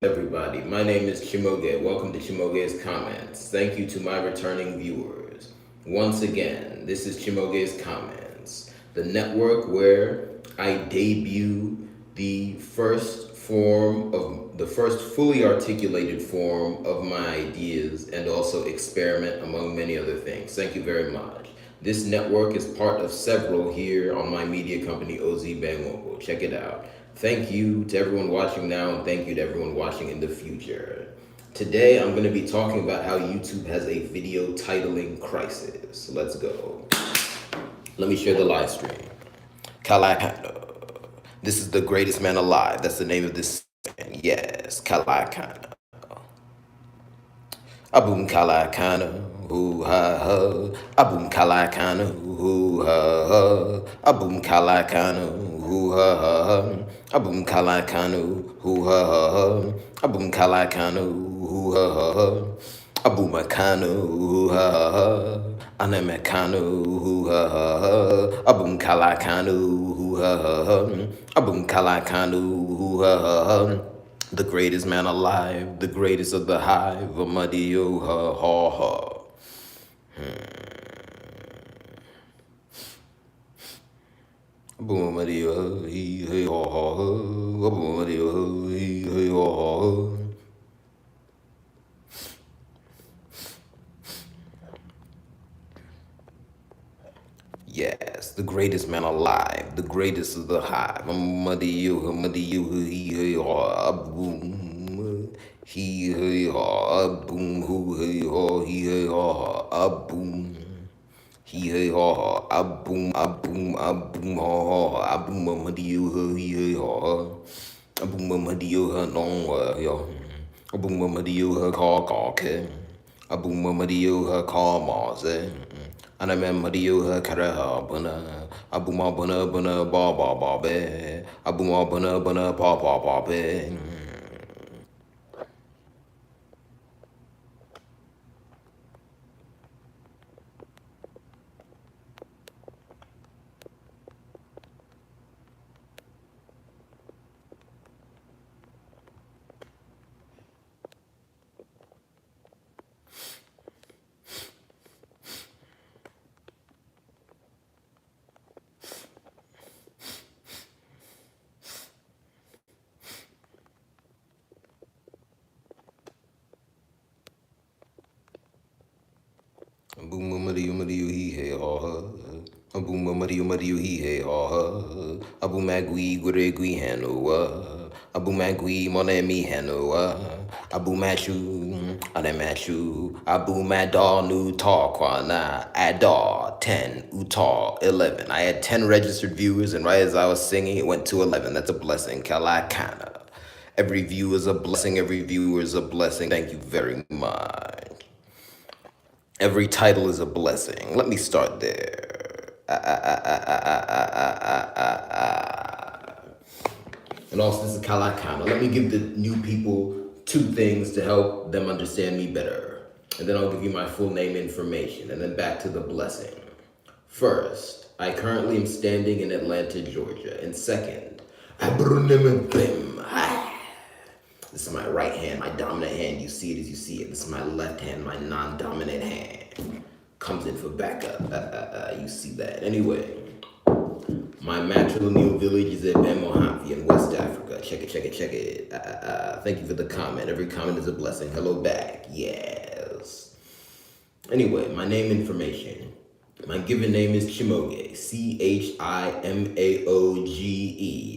Everybody. My name is CHIMAOGE. Welcome to CHIMAOGE's Comments. Thank you to my returning viewers. Once again, this is CHIMAOGE's Comments, the network where I debut the first fully articulated form of my ideas and also experiment among many other things. Thank you very much. This network is part of several here on my media company, OZ Bangoko. Check it out. Thank you to everyone watching now, and thank you to everyone watching in the future. Today, I'm going to be talking about how YouTube has a video titling crisis. Let's go. Let me share the live stream. Kalakana. This is the greatest man alive. That's the name of this man. Yes, Kalakana. Abum Kalakana, hoo ha ha. Abum Kalakana, hoo ha ha. Abum Kalakana, hoo ha ha. Abum Kalakana, hoo ha ha. Abum Kalakana, hoo ha ha. Abumakano, hoo ha ha. Anemekano, hoo ha ha. Abum Kalakano, hoo ha ha. Abum Kalakano, hoo ha ha. The greatest man alive, the greatest of the hive, Amadio ha ha ha. Boom Amadio he he ha ha ha. Boom Amadio he he ha ha. Yes, the greatest man alive, the greatest of the hive. Amadio he ha boom. He ha boom who he ha he ha boom. He hey ha ha, I boom ha ha, I boom Madio he hey ha ha, I boom Madio her non yo, I boom Madio her call ke, I boom Madio her call mars and I remember Madio her karaha buna, I boom buna ba be, I boom buna pa be. Boom Mario he hey ha ha. Boom Mario he hey ha ha. Abu Magui Gui Hanoa. Abu Magui Monemi Hanoa. Abu Machu Anamashu. Abu Madar Nu Tarquana. Adar 10 Utar 11. I had 10 registered viewers, and right as I was singing, it went to 11. That's a blessing. Kalakana. Every view is a blessing. Every viewer is a blessing. Thank you very much. Every title is a blessing. Let me start there. And also, this is Kalakana. Let me give the new people two things to help them understand me better. And then I'll give you my full name information. And then back to the blessing. First, I currently am standing in Atlanta, Georgia. And second, this is my right hand, my dominant hand. You see it as you see it. This is my left hand, my non-dominant hand. Comes in for backup. You see that. Anyway, my matrilineal village is at Ben Mojave in West Africa. Check it. Thank you for the comment. Every comment is a blessing. Hello back. Yes. Anyway, my name information. My given name is CHIMAOGE, CHIMAOGE,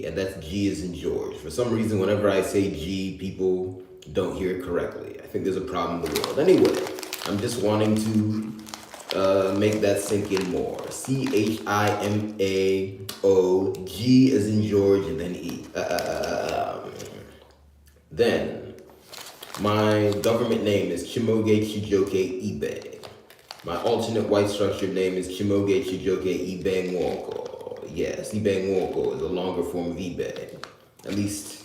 and that's G as in George. For some reason, whenever I say G, people don't hear it correctly. I think there's a problem in the world. Anyway, I'm just wanting to make that sink in more. CHIMAOG as in George, and then E. Then, my government name is CHIMAOGE Ibe. My alternate white structured name is CHIMAOGE Ibangwoko. Yes, Ibangwoko is a longer form of Ibe, at least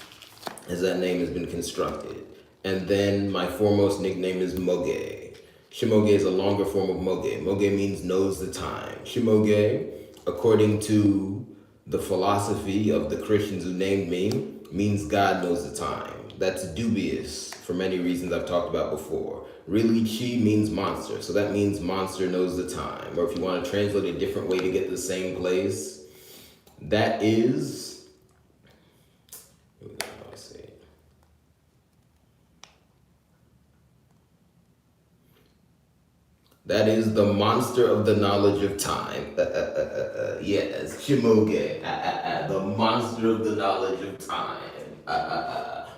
as that name has been constructed. And then my foremost nickname is Moge. CHIMAOGE is a longer form of Moge. Moge means knows the time. CHIMAOGE, according to the philosophy of the Christians who named me, means God knows the time. That's dubious for many reasons I've talked about before. Really, chi means monster, so that means monster knows the time. Or if you want to translate a different way to get to the same place, that is, how do I say it? That is the monster of the knowledge of time. Yes, CHIMAOGE, the monster of the knowledge of time.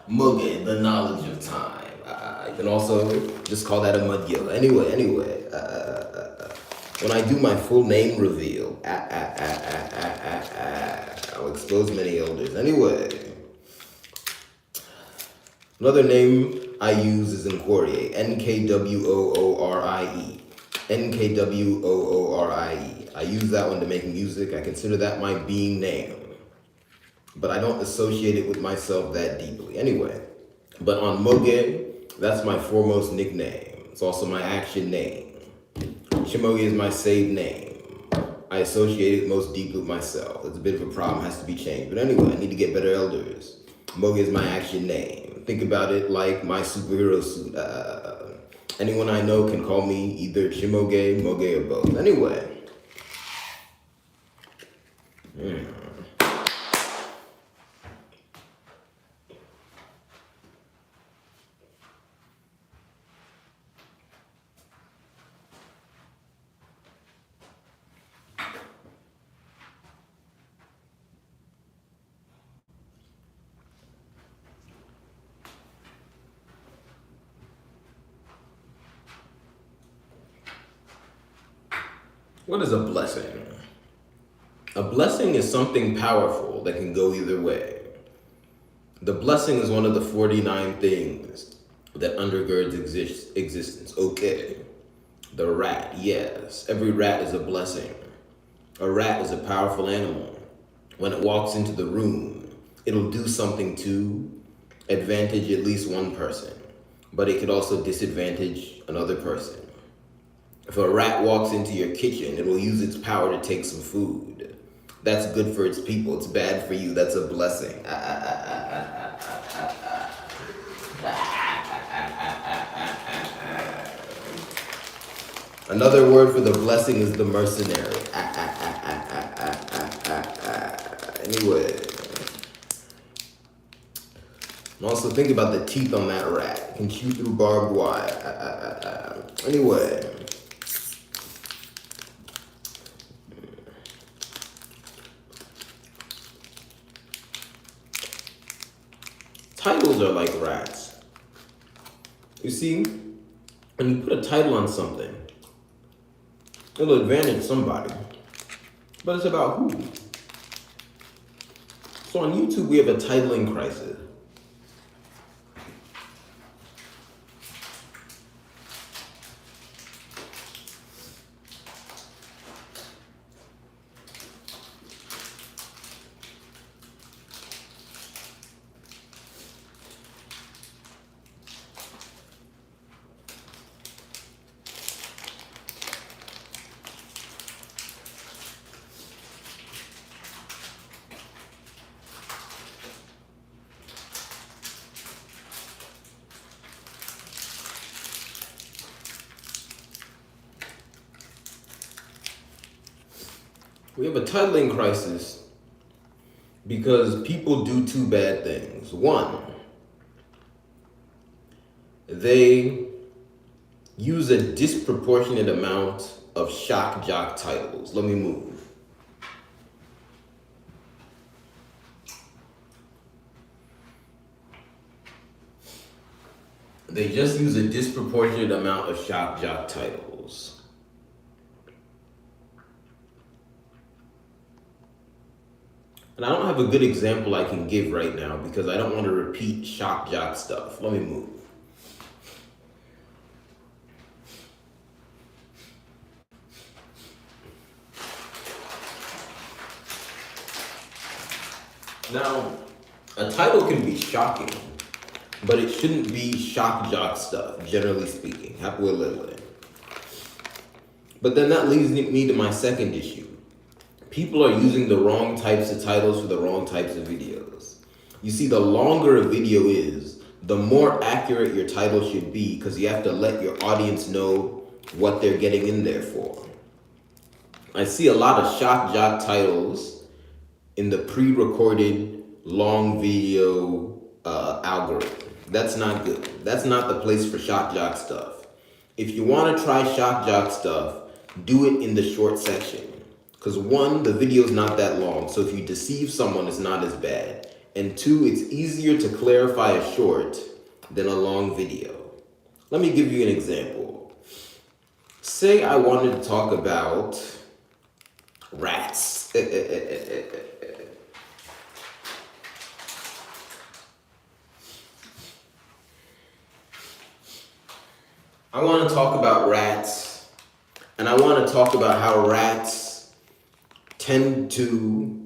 Moge, the knowledge of time. You can also just call that a mudyo. Anyway, when I do my full name reveal, I'll expose many elders. Anyway, another name I use is Nkworie, Nkworie. Nkworie. I use that one to make music. I consider that my being name, but I don't associate it with myself that deeply. Anyway, but on Moge, that's my foremost nickname. It's also my action name. CHIMAOGE is my saved name. I associate it most deeply with myself. It's a bit of a problem, has to be changed. But anyway, I need to get better elders. Moge is my action name. Think about it like my superhero suit. Anyone I know can call me either CHIMAOGE, Moge, or both. Anyway. What is a blessing? A blessing is something powerful that can go either way. The blessing is one of the 49 things that undergirds existence. Okay. The rat, yes. Every rat is a blessing. A rat is a powerful animal. When it walks into the room, it'll do something to advantage at least one person, but it could also disadvantage another person. If a rat walks into your kitchen, it will use its power to take some food. That's good for its people. It's bad for you. That's a blessing. Another word for the blessing is the mercenary. Anyway. And also think about the teeth on that rat. It can chew through barbed wire. Anyway. Titles are like rats. You see, when you put a title on something, it'll advantage somebody, but it's about who. So on YouTube, we have a titling crisis. We have a titling crisis because people do two bad things. One, they use a disproportionate amount of shock jock titles. Let me move. They just use a disproportionate amount of shock jock titles. And I don't have a good example I can give right now because I don't want to repeat shock jock stuff. Let me move. Now, a title can be shocking, but it shouldn't be shock jock stuff, generally speaking. But then that leads me to my second issue. People are using the wrong types of titles for the wrong types of videos. You see, the longer a video is, the more accurate your title should be, because you have to let your audience know what they're getting in there for. I see a lot of shock jock titles in the pre-recorded long video algorithm. That's not good. That's not the place for shock jock stuff. If you want to try shock jock stuff, do it in the short section. Because one, the video is not that long, so if you deceive someone, it's not as bad. And two, it's easier to clarify a short than a long video. Let me give you an example. Say I wanted to talk about rats. I want to talk about rats, and I want to talk about how rats tend to,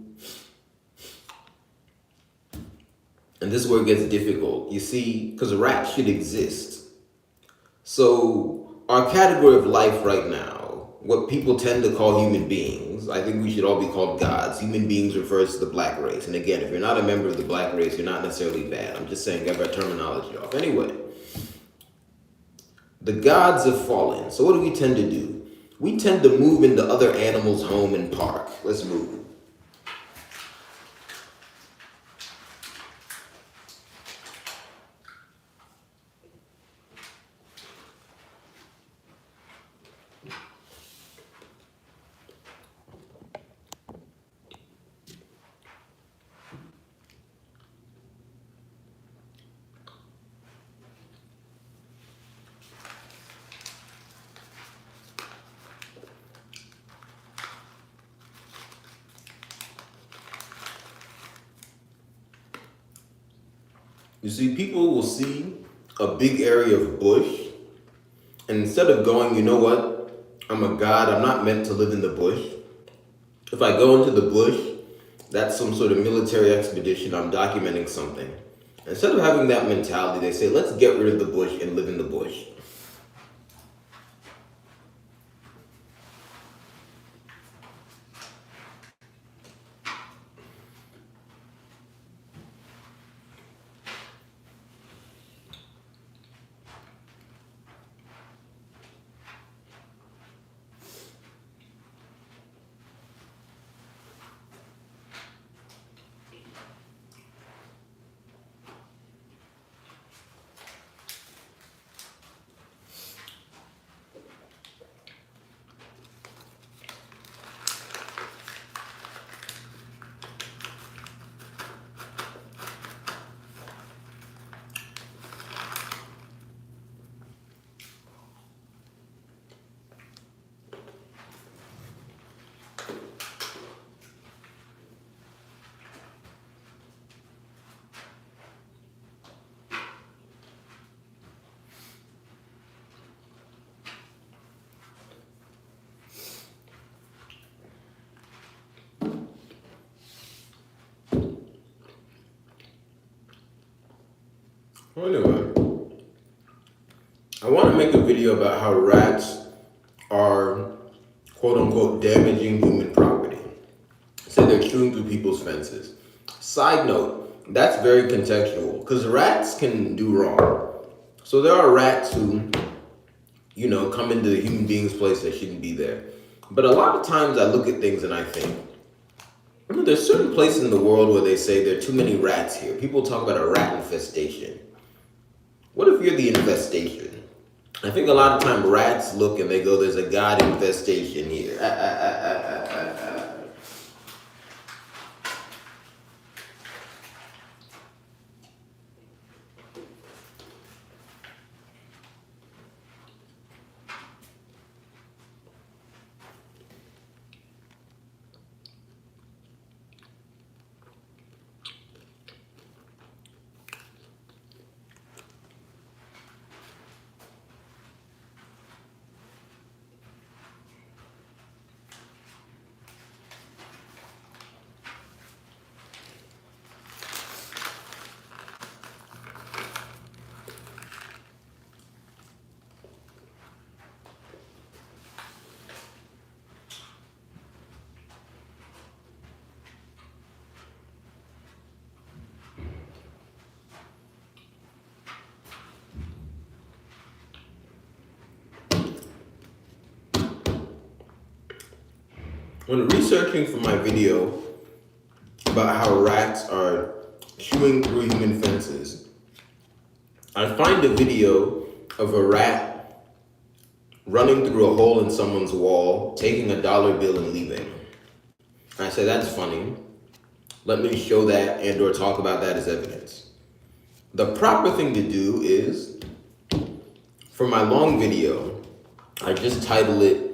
and this is where it gets difficult, you see, because rats should exist. So our category of life right now, what people tend to call human beings, I think we should all be called gods. Human beings refers to the black race. And again, if you're not a member of the black race, you're not necessarily bad. I'm just saying, get our terminology off. Anyway, the gods have fallen. So what do we tend to do? We tend to move into other animals' home and park. Let's move. You see, people will see a big area of bush, and instead of going, you know what, I'm a god, I'm not meant to live in the bush. If I go into the bush, that's some sort of military expedition, I'm documenting something. Instead of having that mentality, they say, let's get rid of the bush and live in the bush. Anyway, I want to make a video about how rats are quote unquote damaging human property. Say they're chewing through people's fences. Side note, that's very contextual because rats can do wrong. So there are rats who, you know, come into the human being's place that shouldn't be there. But a lot of times I look at things and I think, you know, there's certain places in the world where they say there are too many rats here. People talk about a rat infestation. What if you're the infestation? I think a lot of time rats look and they go, there's a god infestation here. When researching for my video about how rats are chewing through human fences, I find a video of a rat running through a hole in someone's wall, taking a dollar bill and leaving. I say, that's funny. Let me show that and or talk about that as evidence. The proper thing to do is, for my long video, I just title it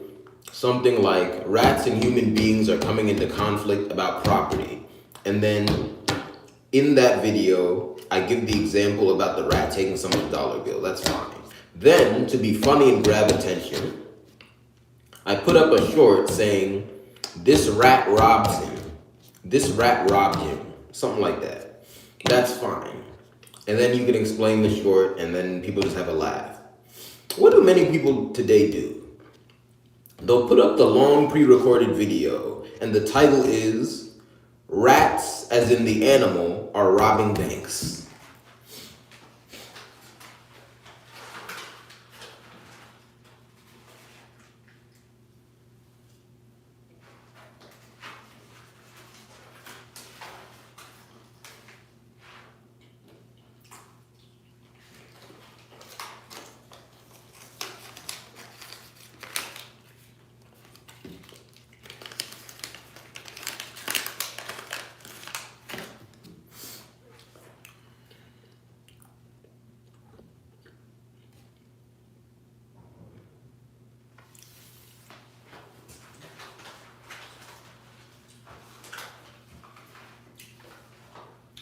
something like rats and human beings are coming into conflict about property. And then in that video, I give the example about the rat taking someone's dollar bill. That's fine. Then, to be funny and grab attention, I put up a short saying, this rat robs him. This rat robbed him. Something like that. That's fine. And then you can explain the short and then people just have a laugh. What do many people today do? They'll put up the long pre-recorded video and the title is, Rats, as in the animal, are robbing banks.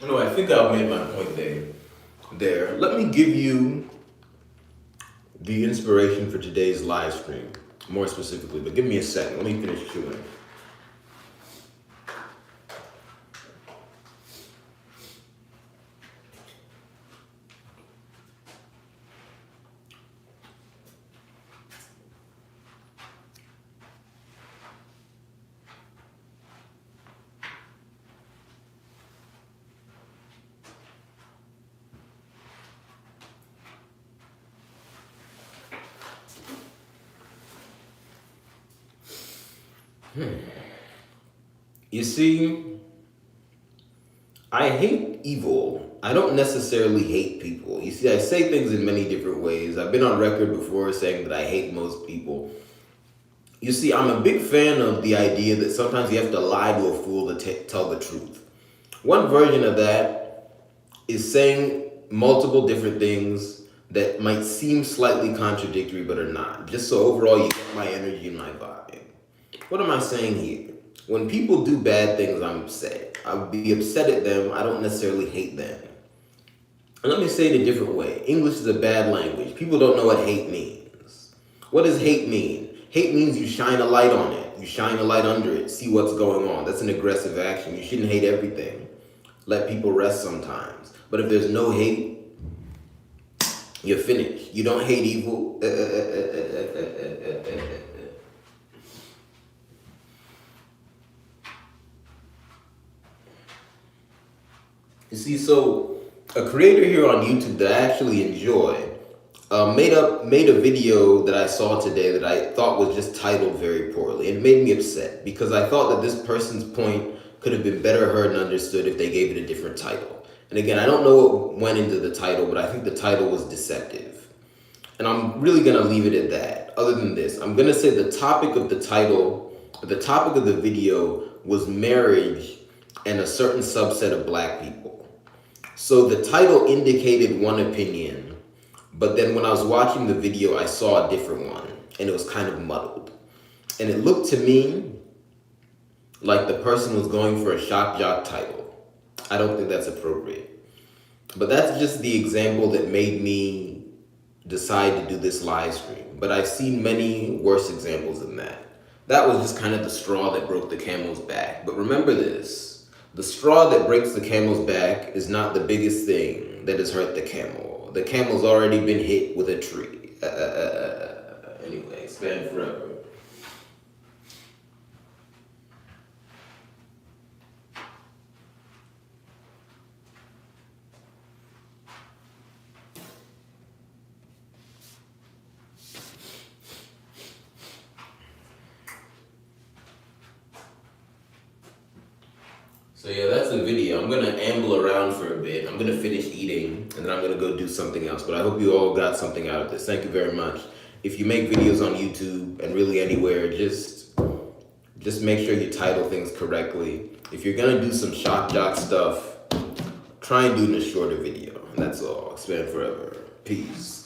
No, I think I've made my point there. Let me give you the inspiration for today's live stream, more specifically, but give me a second. Let me finish chewing. You see, I hate evil. I don't necessarily hate people. You see, I say things in many different ways. I've been on record before saying that I hate most people. You see, I'm a big fan of the idea that sometimes you have to lie to a fool to tell the truth. One version of that is saying multiple different things that might seem slightly contradictory but are not. Just so overall you get my energy and my vibe. What am I saying here? When people do bad things, I'm upset. I would be upset at them. I don't necessarily hate them. And let me say it a different way. English is a bad language. People don't know what hate means. What does hate mean? Hate means you shine a light on it. You shine a light under it. See what's going on. That's an aggressive action. You shouldn't hate everything. Let people rest sometimes. But if there's no hate, you're finished. You don't hate evil. You see, so a creator here on YouTube that I actually enjoy made a video that I saw today that I thought was just titled very poorly. It made me upset because I thought that this person's point could have been better heard and understood if they gave it a different title. And again, I don't know what went into the title, but I think the title was deceptive. And I'm really gonna leave it at that. Other than this, I'm gonna say the topic of the video was marriage and a certain subset of black people. So the title indicated one opinion, but then when I was watching the video, I saw a different one, and it was kind of muddled. And it looked to me like the person was going for a shock jock title. I don't think that's appropriate. But that's just the example that made me decide to do this live stream. But I've seen many worse examples than that. That was just kind of the straw that broke the camel's back. But remember this. The straw that breaks the camel's back is not the biggest thing that has hurt the camel. The camel's already been hit with a tree. Anyway, span forever. So yeah, that's the video. I'm gonna amble around for a bit. I'm gonna finish eating and then I'm gonna go do something else. But I hope you all got something out of this. Thank you very much. If you make videos on YouTube and really anywhere, just make sure you title things correctly. If you're gonna do some shock jock stuff, try and do it in a shorter video. And that's all. Expand forever. Peace.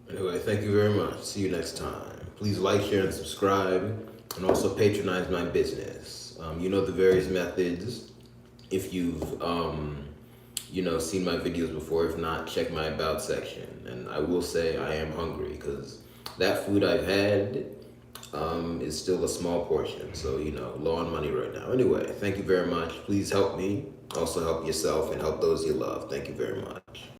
Anyway, thank you very much. See you next time. Please like, share, and subscribe, and also patronize my business. You know the various methods. If you've seen my videos before, if not, check my about section. And I will say I am hungry because that food I've had is still a small portion. So, low on money right now. Anyway, thank you very much. Please help me. Also help yourself and help those you love. Thank you very much.